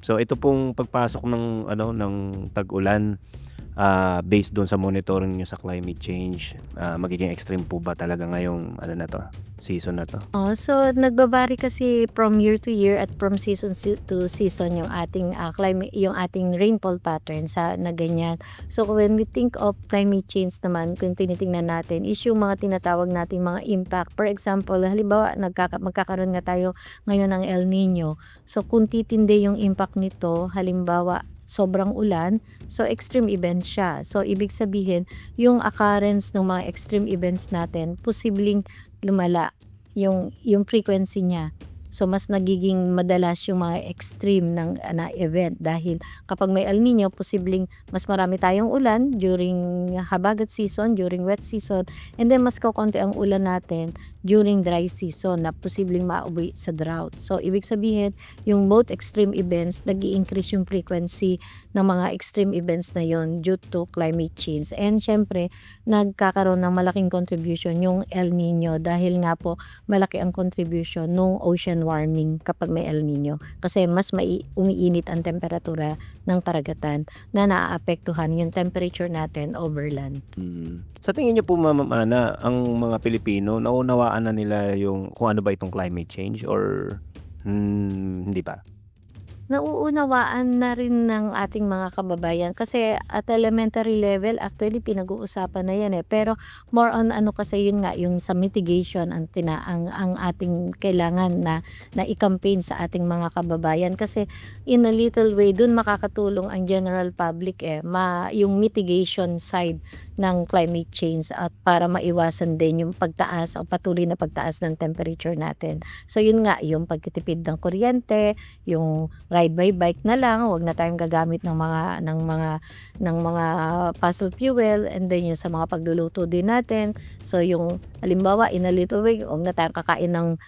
So ito pong pagpasok ng ng tag-ulan, based do'n sa monitoring niyo sa climate change, magiging extreme po ba talaga ngayong na 'to, season na 'to? So nagba kasi from year to year at from season to season yung ating, yung ating rainfall pattern na ganyan. So when we think of climate change naman, kung tinitingnan natin is yung mga tinatawag nating mga impact. For example, halimbawa magkakaroon nga tayo ngayon ng El Nino. So kung titindi yung impact nito, halimbawa sobrang ulan, so extreme event siya. So ibig sabihin, yung occurrence ng mga extreme events natin posibleng lumala yung frequency niya. So mas nagiging madalas yung mga extreme na event dahil kapag may El Nino posibleng mas marami tayong ulan during habagat season, during wet season, and then mas kokonti ang ulan natin during dry season na posibleng mauwi sa drought. So ibig sabihin, yung both extreme events, nag-i-increase yung frequency ng mga extreme events na yon due to climate change. And syempre, nagkakaroon ng malaking contribution yung El Nino dahil nga po malaki ang contribution nung ocean warming kapag may El Nino. Kasi mas umiinit ang temperatura ng karagatan na naaapektuhan yung temperature natin over land. Sa tingin niyo po Ma'am Ana, ang mga Pilipino naunawaan na nila yung kung ano ba itong climate change or, hindi pa? Nauunawaan na rin ng ating mga kababayan kasi at elementary level actually pinag-uusapan na 'yan, pero more on ano kasi yun nga yung sa mitigation ang ating kailangan na i-campaign sa ating mga kababayan kasi in a little way dun makakatulong ang general public, yung mitigation side ng climate change at para maiwasan din yung pagtaas o patuloy na pagtaas ng temperature natin. So yun nga, yung pagtitipid ng kuryente, yung ride by bike na lang, wag na tayong gagamit ng mga fossil fuel, and then yung sa mga pagluluto din natin. So yung halimbawa in a little way, wag na tayong kakain ng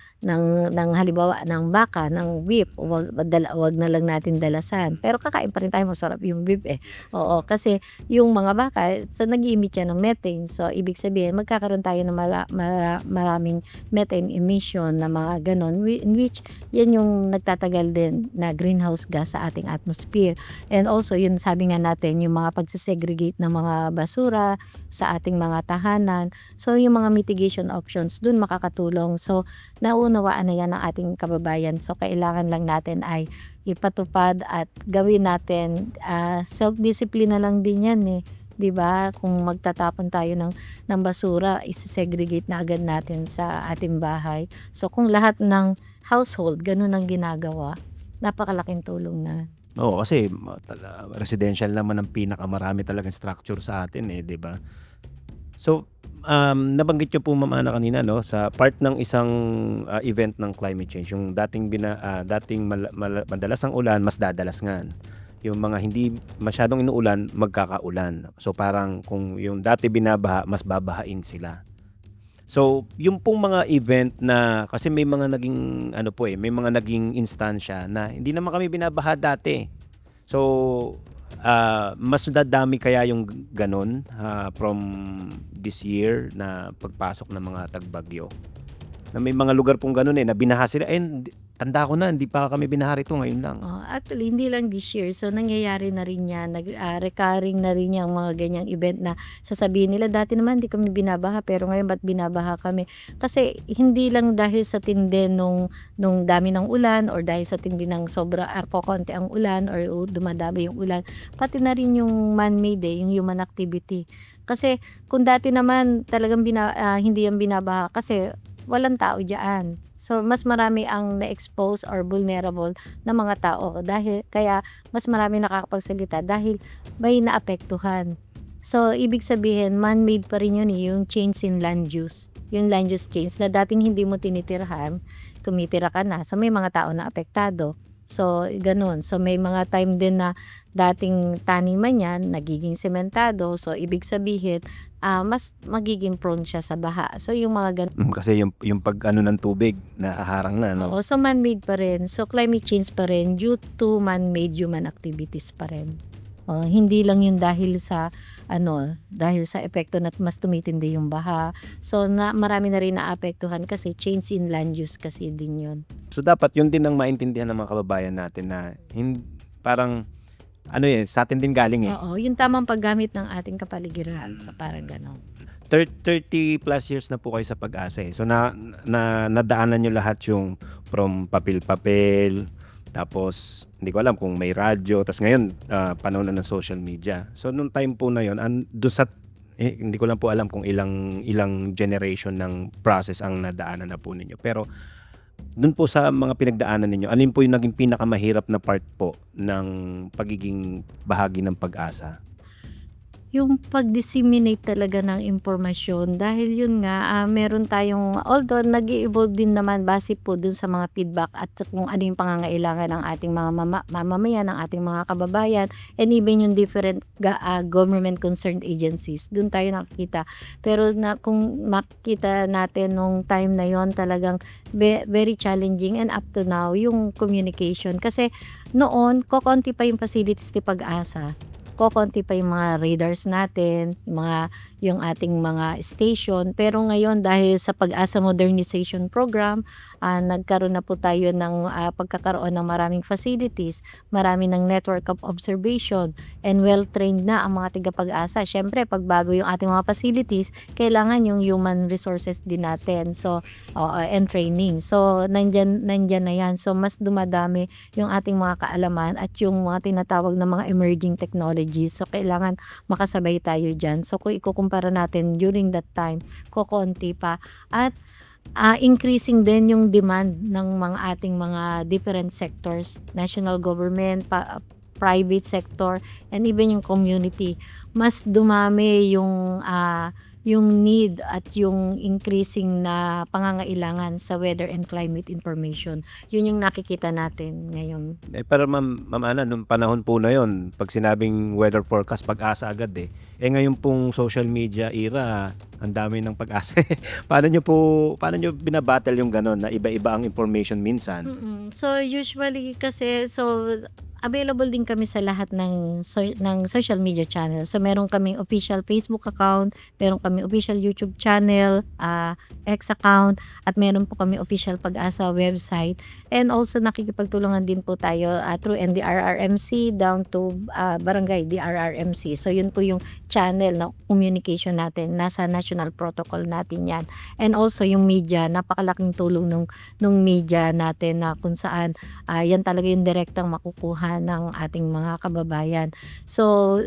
halimbawa ng baka, ng beef, wag na lang natin dalasan. Pero kakain pa rin tayo, masarap yung beef eh. Oo, kasi yung mga baka, so nag-i-emit yan ng methane. So ibig sabihin magkakaroon tayo ng maraming methane emission na mga ganon, in which yan yung nagtatagal din na greenhouse gas sa ating atmosphere. And also yun sabi nga natin yung mga pagsesegregate ng mga basura sa ating mga tahanan. So yung mga mitigation options dun makakatulong. So naunawaan na yan ng ating kababayan. So kailangan lang natin ay ipatupad at gawin natin, self-discipline na lang din yan 'di ba? Kung magtatapon tayo ng basura, ise-segregate na agad natin sa ating bahay. So kung lahat ng household ganun ang ginagawa, napakalaking tulong na. Oo, kasi residential naman ang pinakamarami talagang structure sa atin, 'di ba? So, nabanggit niyo po Ma'am Ana kanina 'no, sa part ng isang, event ng climate change yung dating madalas ang ulan mas dadalasngan. Yung mga hindi masyadong inuulan, magkakaulan. So, parang kung yung dati binabaha, mas babahain sila. So, yung pong mga event na kasi may mga naging may mga naging instansya na hindi naman kami binabaha dati. So, mas dadami kaya yung gano'n, from this year na pagpasok ng mga tagbagyo? Na may mga lugar pong gano'n, na binaha sila, tanda ko na hindi pa kami binaha rito, ngayon lang. Actually hindi lang this year. So nangyayari na rin 'yan, recurring na rin yang mga ganyang event na sasabihin nila, "Dati naman hindi kami binabaha, pero ngayon ba't binabaha kami?" Kasi hindi lang dahil sa tindi nung dami ng ulan or dahil sa tindi ng kokonti ang ulan or dumadami yung ulan, pati na rin yung man-made, yung human activity. Kasi kung dati naman talagang hindi yan binabaha kasi walang tao diyaan. So, mas marami ang na-expose or vulnerable na mga tao dahil kaya mas marami nakakapagsalita dahil may naapektuhan. So, ibig sabihin man-made pa rin yun, yung change in land use. Yung land use change na dating hindi mo tinitirhan, tumitira ka na. So, may mga tao na apektado. So, gano'n. So, may mga time din na dating taniman yan, nagiging sementado. So, ibig sabihin, mas magiging prone siya sa baha. So, yung mga gano'n. Kasi yung pag-ano ng tubig, nahaharang na 'no? Oo, so man-made pa rin. So, climate change pa rin due to man-made human activities pa rin. Hindi lang yun dahil sa epekto na mas tumitindi yung baha. So, marami na rin naapektuhan kasi change in land use kasi din yun. So, dapat yun din ang maintindihan ng mga kababayan natin na parang ano sa atin din galing Oo, yung tamang paggamit ng ating kapaligiran, so parang gano'n. 30 plus years na po kayo sa Pag-asa So nadaanan niyo lahat yung from papel-papel, tapos hindi ko alam kung may radyo, tapos ngayon panahon na ng social media. So nung time po na yon doon sa hindi ko lang po alam kung ilang generation ng process ang nadaanan na po ninyo. Pero dun po sa mga pinagdaanan ninyo, alin po yung naging pinakamahirap na part po ng pagiging bahagi ng Pag-asa? Yung pag-disseminate talaga ng impormasyon dahil yun nga, meron tayong although nag-e-evolve din naman base po dun sa mga feedback at sa kung ano yung pangangailangan ng ating mga mamamayan, ng ating mga kababayan, and even yung different government concerned agencies, dun tayo nakikita. Pero kung makikita natin nung time na yon talagang very challenging, and up to now yung communication. Kasi noon kokonti pa yung facilities ni Pag-asa. Kokonti pa yung mga radars natin, yung ating mga station. Pero ngayon dahil sa Pag-asa Modernization Program, nagkaroon na po tayo ng pagkakaroon ng maraming facilities, marami ng network of observation, and well-trained na ang mga taga-Pag-asa. Siyempre, pag bago yung ating mga facilities, kailangan yung human resources din natin. So, and training. So, nandyan na yan. So, mas dumadami yung ating mga kaalaman at yung mga tinatawag na mga emerging technologies. So, kailangan makasabay tayo dyan. So, kung ikukumpara natin during that time, kokonti pa. At increasing din yung demand ng mga ating mga different sectors, national government, private sector, and even yung community. Mas dumami yung need at yung increasing na pangangailangan sa weather and climate information. Yun yung nakikita natin ngayon. Pero Ma'am Ana, nung panahon po na yon, pag sinabing weather forecast, Pag-asa agad ngayon pong social media era, ang dami ng Pag-asa. Paano niyo binabattle yung gano'n na iba-iba ang information minsan? So usually kasi available din kami sa lahat ng social media channel. So meron kaming official Facebook account, meron kaming official YouTube channel, X account, at meron po kami official Pag-asa website. And also nakikipagtulungan din po tayo through NDRRMC down to Barangay DRRMC. So yun po yung channel na communication natin. Nasa national protocol natin yan. And also yung media, napakalaking tulong nung media natin na kung saan yan talaga yung direktang makukuha ng ating mga kababayan. So,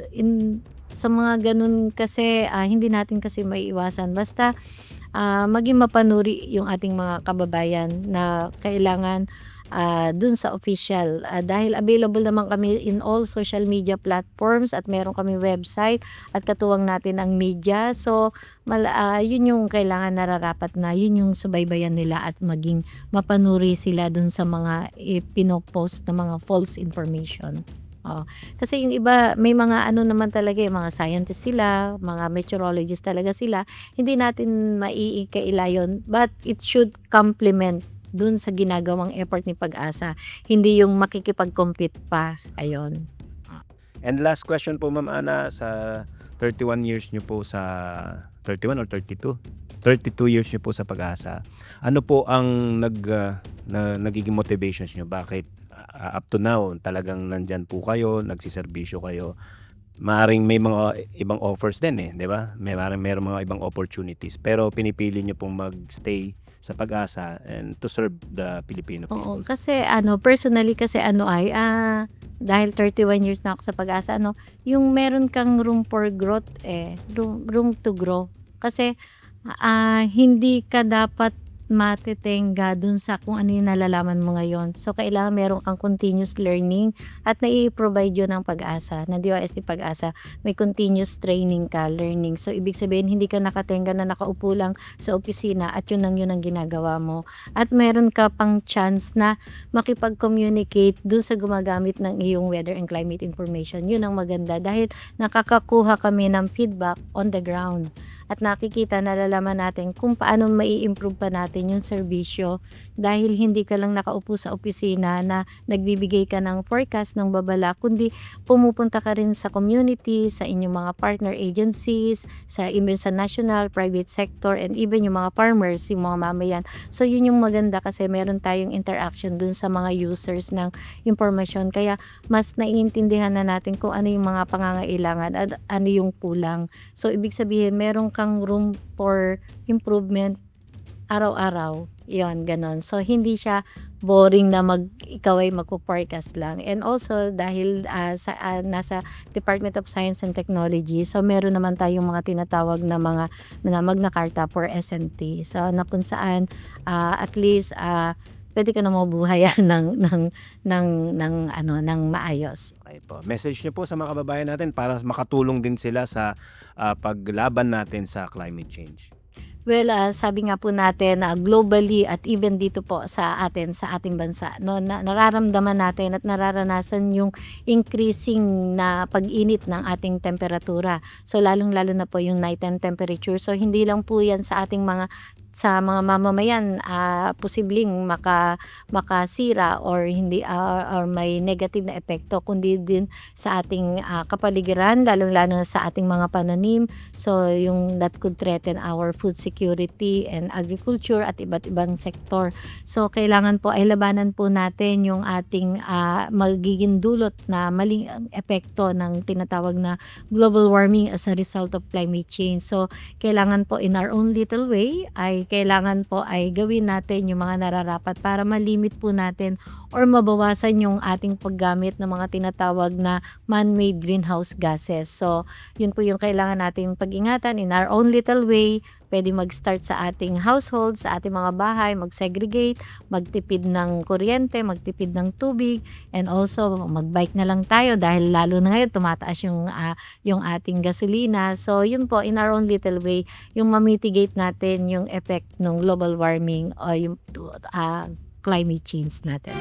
sa mga ganun kasi, hindi natin kasi maiiwasan. Basta, maging mapanuri yung ating mga kababayan na kailangan dun sa official. Dahil available naman kami in all social media platforms at meron kami website at katuwang natin ang media. So, yun yung kailangan nararapat na yun yung subaybayan nila at maging mapanuri sila dun sa mga pinopost na mga false information. Kasi yung iba may mga ano naman talaga mga scientists sila, mga meteorologists talaga sila. Hindi natin maiikaila yun, but it should complement dun sa ginagawang effort ni Pag-asa. Hindi yung makikipag-compete pa. Ayun. And last question po Ma'am Ana, sa 31 years niyo po sa 31 or 32? 32 years niyo po sa Pag-asa. Ano po ang nagiging motivations niyo? Bakit up to now talagang nandyan po kayo, nagsiservisyo kayo? Maaaring may mga ibang offers din 'di ba? Merong mga ibang opportunities, pero pinipili niyo pong mag-stay sa Pag-asa and to serve the Filipino Oo, people. kasi personally kasi dahil 31 years na ako sa Pag-asa yung meron kang room for growth room to grow. Kasi hindi ka dapat matetenga dun sa kung ano yung nalalaman mo ngayon. So kailangan meron kang continuous learning at nai-provide yun ng Pag-asa, ng DOST Pag-asa. May continuous training ka, learning. So ibig sabihin hindi ka nakatenga na nakaupo lang sa opisina at yun ang ginagawa mo. At meron ka pang chance na makipag-communicate dun sa gumagamit ng iyong weather and climate information. Yun ang maganda dahil nakakakuha kami ng feedback on the ground. at nakikita, nalalaman natin kung paano mai-improve pa natin yung serbisyo. Dahil hindi ka lang nakaupo sa opisina na nagbibigay ka ng forecast, ng babala, kundi pumupunta ka rin sa community, sa inyong mga partner agencies, even sa national, private sector, and even yung mga farmers, yung mga mamayan. So yun yung maganda kasi meron tayong interaction dun sa mga users ng impormasyon. Kaya mas naiintindihan na natin kung ano yung mga pangangailangan at ano yung kulang. So ibig sabihin meron kang room for improvement araw-araw. Yon, gano'n. So hindi siya boring na ikaw ay magpo-forecast lang. And also dahil, nasa Department of Science and Technology, so meron naman tayong mga tinatawag na mga na Magna Carta for S&T. So na kung saan, at least, puwede ka na mabuhay ng maayos. Okey po. Message niyo po sa mga kababayan natin para makatulong din sila sa, paglaban natin sa climate change. Well, sabi nga po natin, globally at even dito po sa ating bansa 'no, na nararamdaman natin at nararanasan yung increasing na pag-init ng ating temperatura. So lalong-lalo na po yung nighttime temperature. So hindi lang po 'yan sa mga mamamayan, posibleng makasira or hindi, or may negative na epekto, kundi din sa ating, kapaligiran, lalong-lalo na sa ating mga pananim. So yung that could threaten our food security and agriculture at iba't ibang sektor. So kailangan po ay labanan po natin yung ating, magiging dulot na maling epekto ng tinatawag na global warming as a result of climate change. So kailangan po in our own little way ay kailangan po ay gawin natin yung mga nararapat para malimit po natin or mabawasan yung ating paggamit ng mga tinatawag na man-made greenhouse gases. So yun po yung kailangan nating pag-ingatan in our own little way. Pwede mag-start sa ating household, sa ating mga bahay, mag-segregate, magtipid ng kuryente, magtipid ng tubig, and also mag-bike na lang tayo dahil lalo na ngayon tumataas yung ating gasolina. So yun po, in our own little way, yung ma-mitigate natin yung effect ng global warming o yung climate change natin.